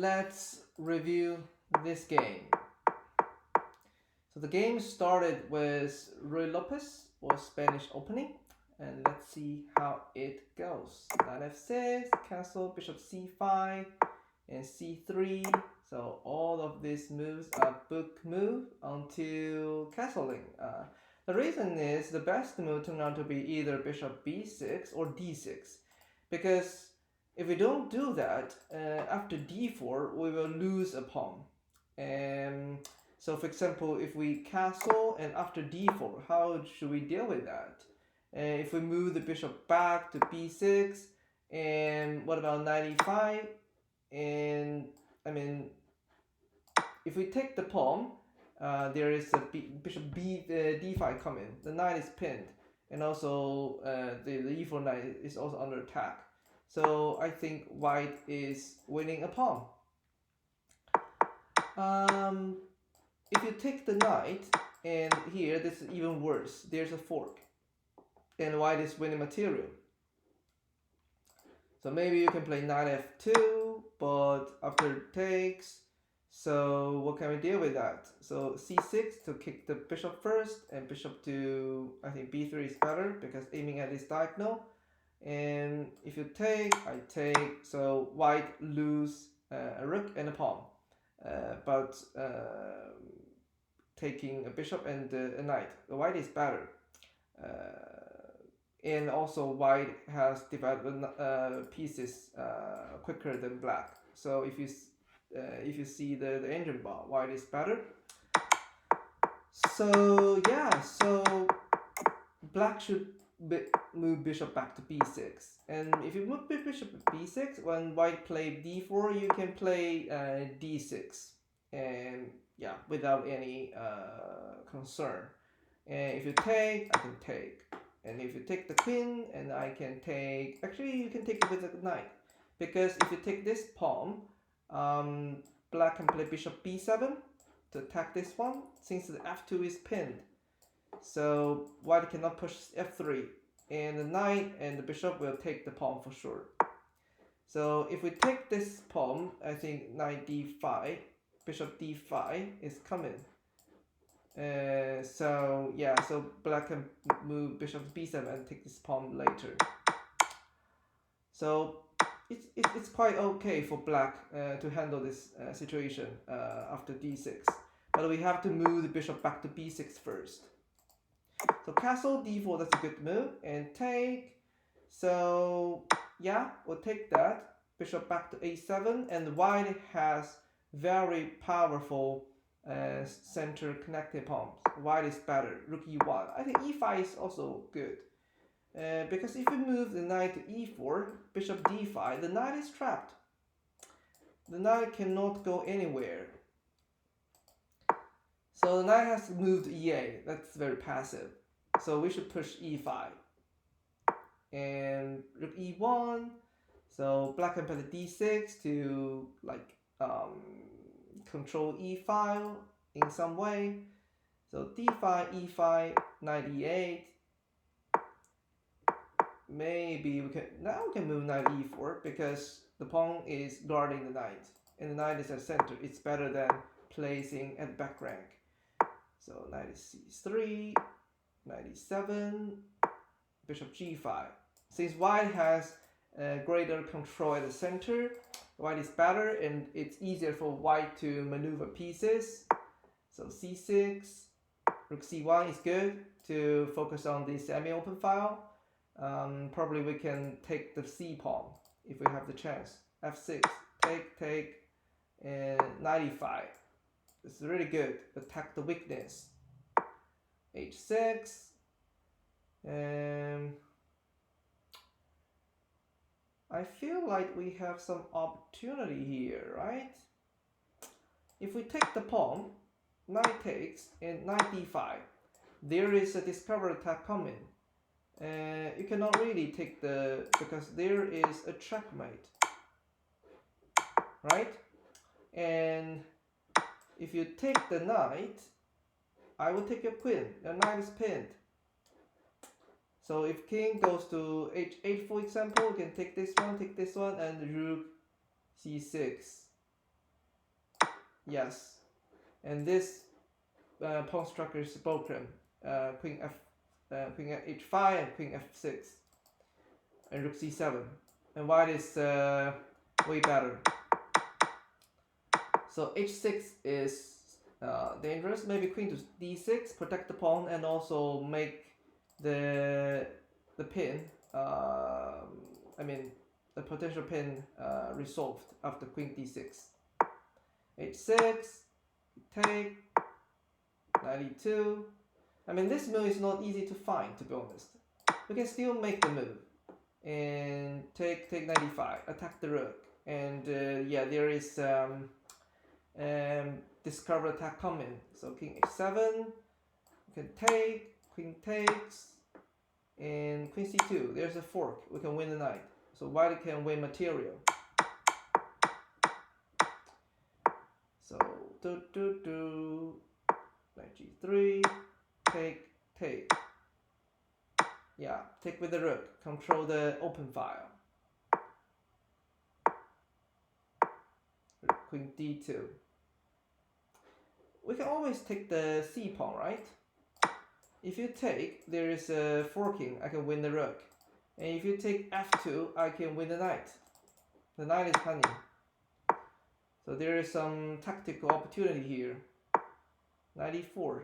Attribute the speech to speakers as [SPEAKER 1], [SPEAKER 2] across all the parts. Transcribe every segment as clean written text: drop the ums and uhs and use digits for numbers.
[SPEAKER 1] let's review this game. So the game started with Ruy Lopez or Spanish opening, and let's see how it goes. Knight f6, castle, bishop c5, and c3. So all of these moves are book move until castling. The reason is the best move turned out to be either bishop b6 or d6, because if we don't do that, after d4 we will lose a pawn. So for example, if we castle and after d4, how should we deal with that? If we move the bishop back to b6, and what about knight e5? And I mean, if we take the pawn, there is a bishop d5 coming. The knight is pinned, and also the e4 knight is also under attack. So I think white is winning a pawn. If you take the knight, and here this is even worse. There's a fork, and white is winning material. So maybe you can play knight f2, but after it takes. So what can we deal with that? So c6 to kick the bishop first, and bishop to, I think b3 is better because aiming at this diagonal. And if you take, I take. So white lose a rook and a pawn, but taking a bishop and a knight. The white is better. And also white has divided pieces quicker than black. So if you see the engine bar, white is better. So yeah, so black should move bishop back to b6. And if you move bishop to b6, when white play d4, you can play d6. And yeah, without any concern. And if you take, I can take. And if you take the queen, and I can take, actually you can take it with the knight, because if you take this pawn, black can play bishop b7 to attack this one, since the f2 is pinned. So white cannot push f3, and the knight and the bishop will take the pawn for sure. So if we take this pawn, I think knight d5, bishop d5 is coming. So yeah, so black can move bishop b7 and take this pawn later. So it's quite okay for black to handle this situation after d6, but we have to move the bishop back to b6 first. So castle d4, that's a good move, and take. So yeah, we'll take that. Bishop back to a7, and white has very powerful center connected pawns. White is better. Rook e1. I think e5 is also good. Because if we move the knight to e4, bishop d5, the knight is trapped. The knight cannot go anywhere. So the knight has moved to e8. That's very passive. So we should push e5. And rook e1. So black can play d6 to like control e file in some way. So d5, e5, knight e8. Maybe we can move knight e4 because the pawn is guarding the knight, and the knight is at center. It's better than placing at back rank. So knight is c3, knight e7, bishop g5. Since white has greater control at the center, white is better, and it's easier for white to maneuver pieces. So c6, rook c1 is good to focus on the semi-open file. Probably we can take the c pawn if we have the chance. f6, take, and knight e5. It's really good. Attack the weakness. h6, and I feel like we have some opportunity here, right? If we take the pawn, knight takes, and knight d5, there is a discovery attack coming. You cannot really take because there is a checkmate, right? And if you take the knight, I will take your queen. The knight is pinned. So if king goes to h8, for example, you can take this one, and rook c6. Yes. And this pawn structure is broken. Queen h5 and queen f6 and rook c7. And white is way better. So h6 is dangerous. Maybe queen to d6, protect the pawn, and also make the pin. I mean the potential pin resolved after queen d6. h6, take, 92. I mean, this move is not easy to find, to be honest. We can still make the move and take 95, attack the rook, and yeah, there is discover attack coming. So king h7, you can take, queen takes, and queen c2. There's a fork. We can win the knight. So white can win material. So knight g3, take. Yeah, take with the rook. Control the open file. Queen d2. We can always take the c pawn, right? If you take, there is a forking. I can win the rook. And if you take f2, I can win the knight. The knight is hanging. So there is some tactical opportunity here. 94.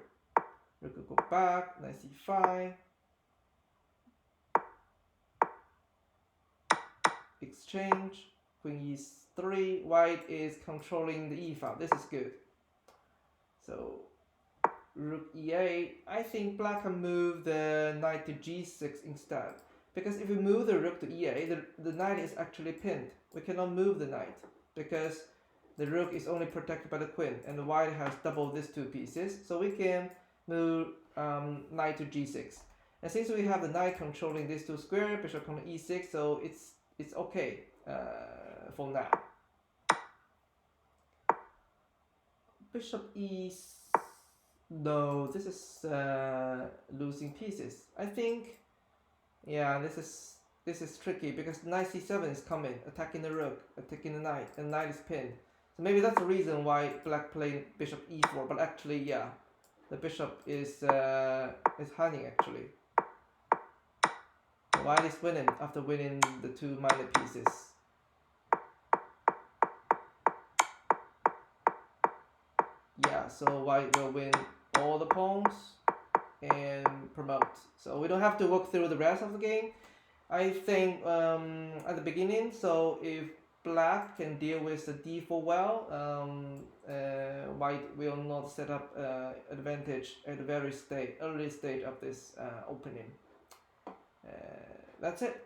[SPEAKER 1] Rook could go back. Knight c5. Exchange. Queen e3. White is controlling the e file. This is good. So rook e8. I think black can move the knight to g6 instead. Because if we move the rook to e8, the knight is actually pinned. We cannot move the knight because the rook is only protected by the queen, and the white has double these two pieces. So we can move knight to g6. And since we have the knight controlling these two squares, bishop comes to e6, so it's okay for now. Bishop e6. No, this is losing pieces. I think, yeah, this is tricky because knight c7 is coming, attacking the rook, attacking the knight, and knight is pinned. So maybe that's the reason why black played bishop e4. But actually, yeah, the bishop is hanging actually. White is winning after winning the two minor pieces. Yeah, so white will win all the pawns and promote. So we don't have to walk through the rest of the game. I think at the beginning, so if black can deal with the d4 well, white will not set up advantage at the very early stage of this opening. That's it.